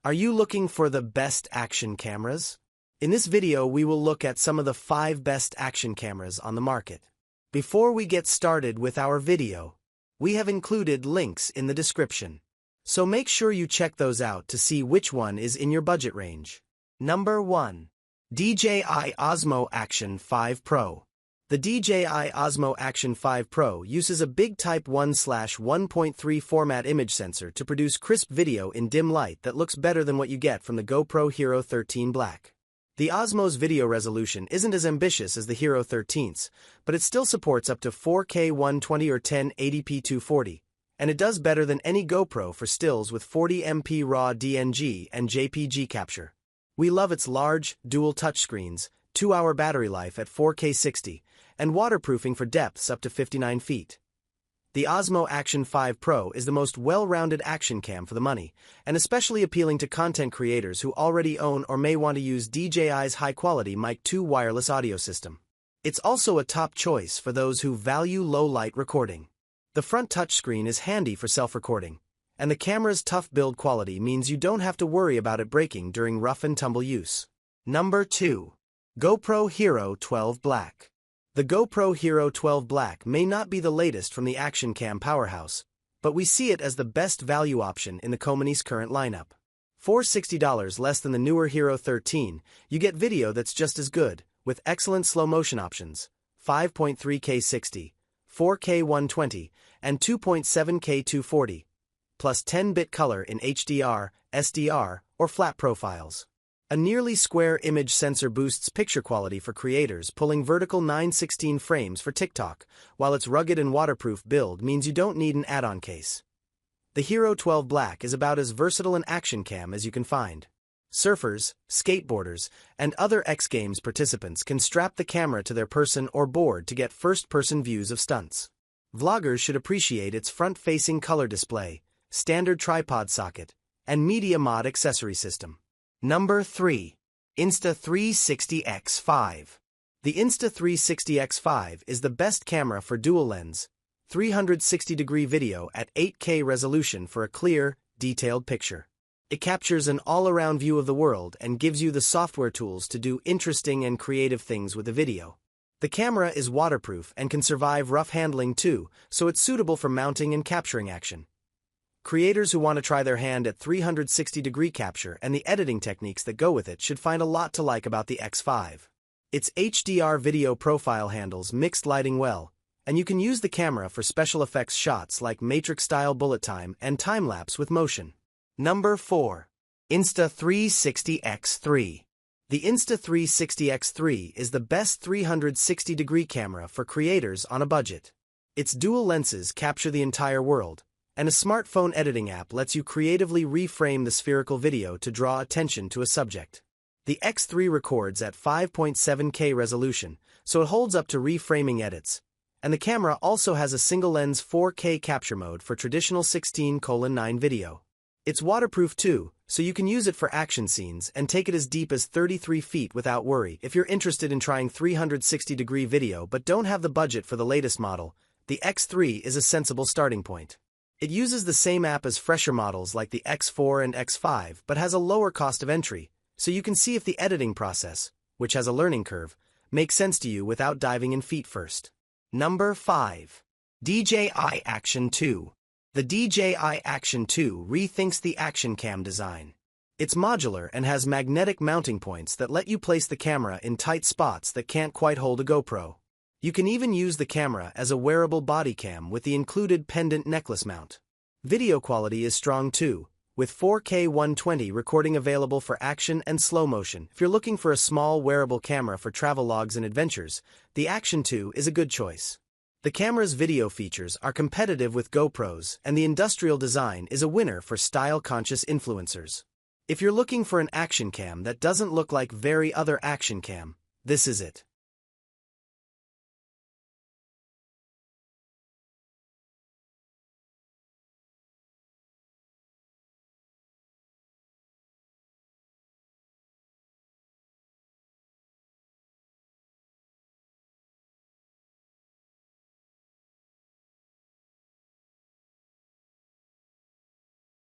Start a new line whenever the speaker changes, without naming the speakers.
Are you looking for the best action cameras? In this video, we will look at some of the 5 best action cameras on the market. Before we get started with our video, we have included links in the description. So make sure you check those out to see which one is in your budget range. Number 1. DJI Osmo Action 5 Pro. The DJI Osmo Action 5 Pro uses a big Type 1/1.3 format image sensor to produce crisp video in dim light that looks better than what you get from the GoPro Hero 13 Black. The Osmo's video resolution isn't as ambitious as the Hero 13's, but it still supports up to 4K 120 or 1080p 240, and it does better than any GoPro for stills with 40MP RAW DNG and JPG capture. We love its large, dual touchscreens, 2-hour battery life at 4K 60, and waterproofing for depths up to 59 feet. The Osmo Action 5 Pro is the most well-rounded action cam for the money, and especially appealing to content creators who already own or may want to use DJI's high-quality Mic 2 wireless audio system. It's also a top choice for those who value low-light recording. The front touchscreen is handy for self-recording, and the camera's tough build quality means you don't have to worry about it breaking during rough-and-tumble use. Number 2. GoPro Hero 12 Black. The GoPro Hero 12 Black may not be the latest from the action cam powerhouse, but we see it as the best value option in the company's current lineup. For $60 less than the newer Hero 13, you get video that's just as good, with excellent slow-motion options, 5.3K 60, 4K 120, and 2.7K 240, plus 10-bit color in HDR, SDR, or flat profiles. A nearly square image sensor boosts picture quality for creators pulling vertical 9:16 frames for TikTok, while its rugged and waterproof build means you don't need an add-on case. The Hero 12 Black is about as versatile an action cam as you can find. Surfers, skateboarders, and other X Games participants can strap the camera to their person or board to get first-person views of stunts. Vloggers should appreciate its front-facing color display, standard tripod socket, and media mod accessory system. Number 3. Insta360 X5. The Insta360 X5 is the best camera for dual-lens, 360-degree video at 8K resolution for a clear, detailed picture. It captures an all-around view of the world and gives you the software tools to do interesting and creative things with the video. The camera is waterproof and can survive rough handling too, so it's suitable for mounting and capturing action. Creators who want to try their hand at 360-degree capture and the editing techniques that go with it should find a lot to like about the X5. Its HDR video profile handles mixed lighting well, and you can use the camera for special effects shots like Matrix-style bullet time and time-lapse with motion. Number 4. Insta360 X3. The Insta360 X3 is the best 360-degree camera for creators on a budget. Its dual lenses capture the entire world, and a smartphone editing app lets you creatively reframe the spherical video to draw attention to a subject. The X3 records at 5.7K resolution, so it holds up to reframing edits, and the camera also has a single-lens 4K capture mode for traditional 16:9 video. It's waterproof too, so you can use it for action scenes and take it as deep as 33 feet without worry. If you're interested in trying 360-degree video but don't have the budget for the latest model, the X3 is a sensible starting point. It uses the same app as fresher models like the X4 and X5 but has a lower cost of entry, so you can see if the editing process, which has a learning curve, makes sense to you without diving in feet first. Number 5. DJI Action 2. The DJI Action 2 rethinks the action cam design. It's modular and has magnetic mounting points that let you place the camera in tight spots that can't quite hold a GoPro. You can even use the camera as a wearable body cam with the included pendant necklace mount. Video quality is strong too, with 4K 120 recording available for action and slow motion. If you're looking for a small wearable camera for travelogues and adventures, the Action 2 is a good choice. The camera's video features are competitive with GoPros, and the industrial design is a winner for style-conscious influencers. If you're looking for an action cam that doesn't look like very other action cam, this is it.